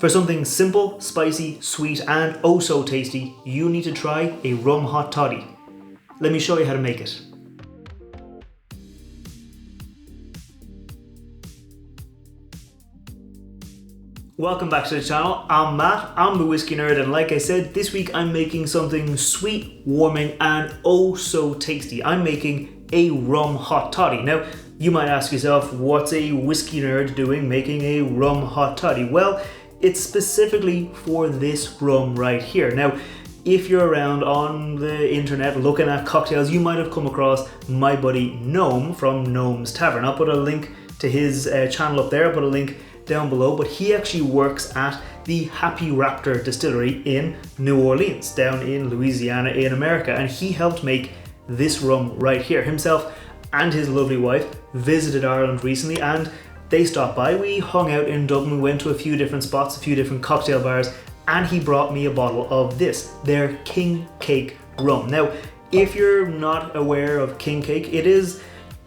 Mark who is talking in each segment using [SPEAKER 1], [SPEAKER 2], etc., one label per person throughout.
[SPEAKER 1] For something simple, spicy, sweet, and oh so tasty, you need to try a rum hot toddy. Let me show you how to make it. Welcome back to the channel. I'm Matt, I'm the Whiskey Nerd, and like I said, this week I'm making something sweet, warming, and oh so tasty. I'm making a rum hot toddy. Now, you might ask yourself, what's a whiskey nerd doing making a rum hot toddy? Well, it's specifically for this rum right here. Now, if you're around on the internet looking at cocktails, you might have come across my buddy Gnome from Gnome's Tavern. I'll put a link to his channel up there, I'll put a link down below, but he actually works at the Happy Raptor Distillery in New Orleans, down in Louisiana in America, and he helped make this rum right here. Himself and his lovely wife visited Ireland recently and they stopped by. We hung out in Dublin, went to a few different spots, a few different cocktail bars, and he brought me a bottle of this, their King Cake Rum. Now, if you're not aware of King Cake, it is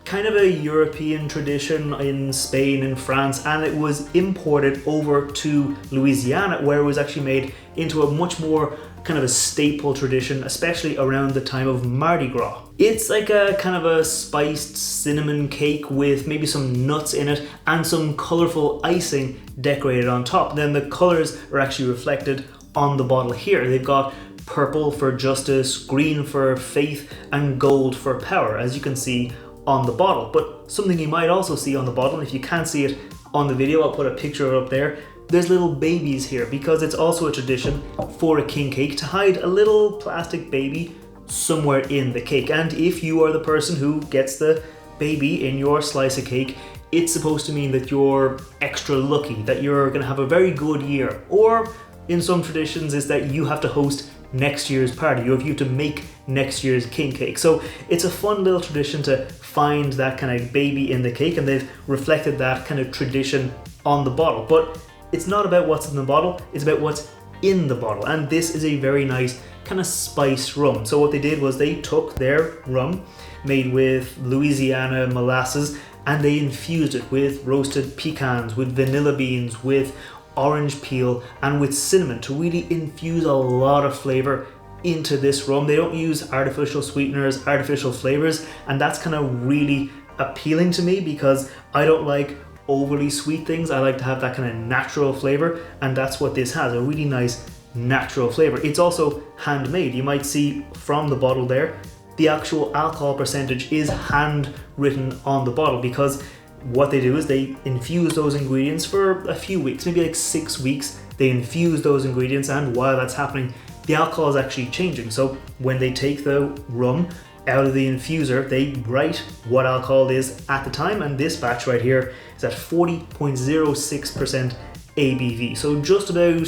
[SPEAKER 1] kind of a European tradition in Spain and France, and it was imported over to Louisiana, where it was actually made into a much more kind of a staple tradition, especially around the time of Mardi Gras. It's like a kind of a spiced cinnamon cake with maybe some nuts in it and some colorful icing decorated on top. Then the colors are actually reflected on the bottle here. They've got purple for justice, green for faith, and gold for power, as you can see on the bottle. But something you might also see on the bottle, if you can't see it on the video, I'll put a picture up there. There's little babies here because it's also a tradition for a king cake to hide a little plastic baby somewhere in the cake. And if you are the person who gets the baby in your slice of cake, it's supposed to mean that you're extra lucky, that you're gonna have a very good year. Or in some traditions is that you have to host next year's party, or if you have to make next year's king cake. So it's a fun little tradition to find that kind of baby in the cake, and they've reflected that kind of tradition on the bottle. But it's not about what's in the bottle, it's about what's in the bottle. And this is a very nice kind of spiced rum. So what they did was they took their rum made with Louisiana molasses and they infused it with roasted pecans, with vanilla beans, with orange peel, and with cinnamon to really infuse a lot of flavor into this rum. They don't use artificial sweeteners, artificial flavors, and that's kind of really appealing to me because I don't like overly sweet things. I like to have that kind of natural flavor, and that's what this has, a really nice natural flavor. It's also handmade. You might see from the bottle there, the actual alcohol percentage is handwritten on the bottle because what they do is they infuse those ingredients for a few weeks, maybe like 6 weeks. They infuse those ingredients, and while that's happening, the alcohol is actually changing. So when they take the rum out of the infuser, they write what alcohol is at the time, and this batch right here is at 40.06% ABV. So just about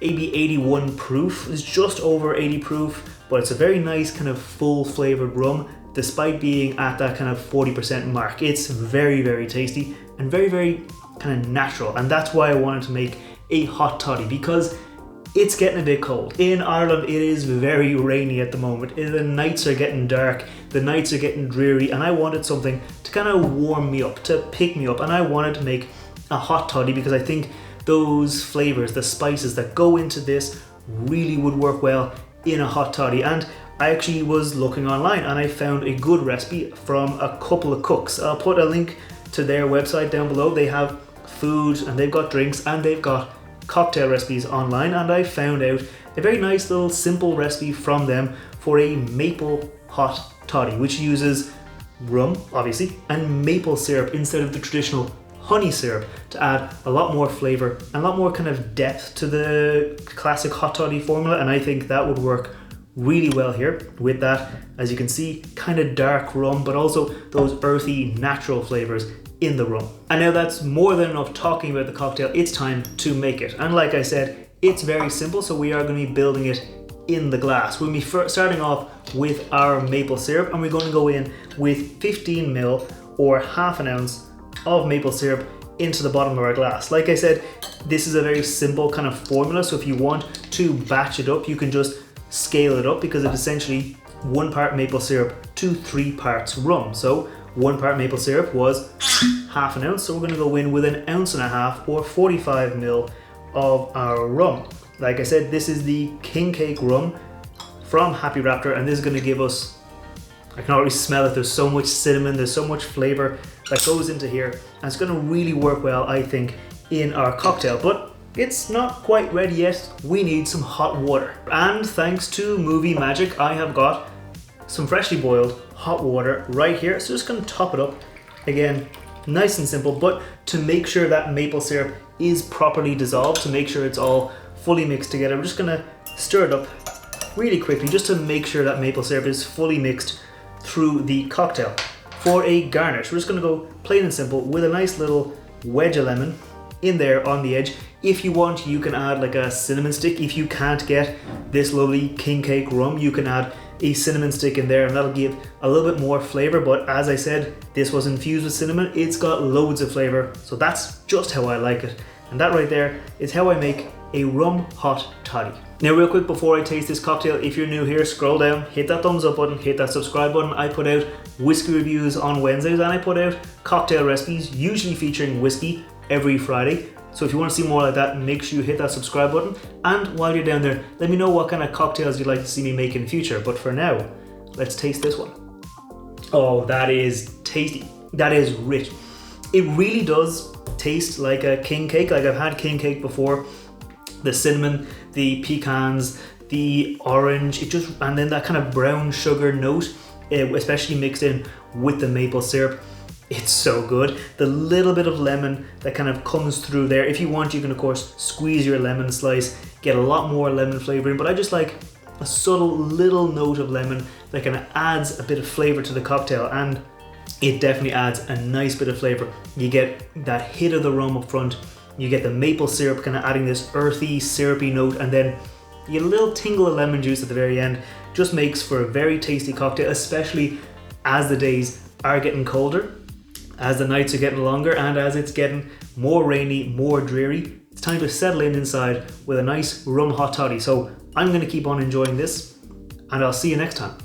[SPEAKER 1] maybe 81 proof. It's just over 80 proof, but it's a very nice kind of full flavored rum despite being at that kind of 40% mark. It's very, very tasty and very, very kind of natural. And that's why I wanted to make a hot toddy, because it's getting a bit cold. In Ireland, it is very rainy at the moment. The nights are getting dark, the nights are getting dreary, and I wanted something to kind of warm me up, to pick me up. And I wanted to make a hot toddy because I think those flavors, the spices that go into this really would work well in a hot toddy. And I actually was looking online and I found a good recipe from a couple of cooks. I'll put a link to their website down below. They have food and they've got drinks and they've got cocktail recipes online, and I found out a very nice little simple recipe from them for a maple hot toddy, which uses rum, obviously, and maple syrup instead of the traditional honey syrup to add a lot more flavor and a lot more kind of depth to the classic hot toddy formula. And I think that would work really well here with that, as you can see, kind of dark rum, but also those earthy natural flavors in the rum. And now that's more than enough talking about the cocktail. It's time to make it. And like I said, it's very simple, so we are going to be building it in the glass. We'll be starting off with our maple syrup, and we're going to go in with 15 ml or half an ounce of maple syrup into the bottom of our glass. Like I said, this is a very simple kind of formula, so if you want to batch it up, you can just scale it up because it's essentially 1 part maple syrup to 3 parts rum. So 1 part maple syrup was half an ounce, so we're going to go in with 1.5 ounces or 45 ml of our rum. Like I said, this is the King Cake Rum from Happy Raptor, and this is going to give us, I can already smell it, there's so much cinnamon, there's so much flavour that goes into here, and it's going to really work well, I think, in our cocktail. But it's not quite ready yet, we need some hot water. And thanks to movie magic, I have got some freshly boiled hot water right here, so just going to top it up. Again, nice and simple, but to make sure that maple syrup is properly dissolved, to make sure it's all fully mixed together, we're just going to stir it up really quickly just to make sure that maple syrup is fully mixed through the cocktail. For a garnish, we're just going to go plain and simple with a nice little wedge of lemon in there on the edge. If you want, you can add like a cinnamon stick. If you can't get this lovely King Cake Rum, you can add a cinnamon stick in there, and that'll give a little bit more flavor. But as I said, this was infused with cinnamon, it's got loads of flavor, so that's just how I like it. And that right there is how I make a rum hot toddy. Now real quick before I taste this cocktail, if you're new here, scroll down, hit that thumbs up button, hit that subscribe button. I put out whiskey reviews on Wednesdays, and I put out cocktail recipes, usually featuring whiskey, every Friday. So if you want to see more like that, make sure you hit that subscribe button. And while you're down there, let me know what kind of cocktails you'd like to see me make in future. But for now, let's taste this one. Oh, that is tasty. That is rich. It really does taste like a king cake. Like I've had king cake before. The cinnamon, the pecans, the orange, and then that kind of brown sugar note, especially mixed in with the maple syrup. It's so good. The little bit of lemon that kind of comes through there. If you want, you can of course squeeze your lemon slice, get a lot more lemon flavoring, but I just like a subtle little note of lemon that kind of adds a bit of flavor to the cocktail, and it definitely adds a nice bit of flavor. You get that hit of the rum up front, you get the maple syrup kind of adding this earthy, syrupy note, and then you get a little tingle of lemon juice at the very end. Just makes for a very tasty cocktail, especially as the days are getting colder, as the nights are getting longer, and as it's getting more rainy, more dreary. It's time to settle in inside with a nice rum hot toddy. So I'm going to keep on enjoying this, and I'll see you next time.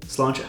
[SPEAKER 1] Sláinte.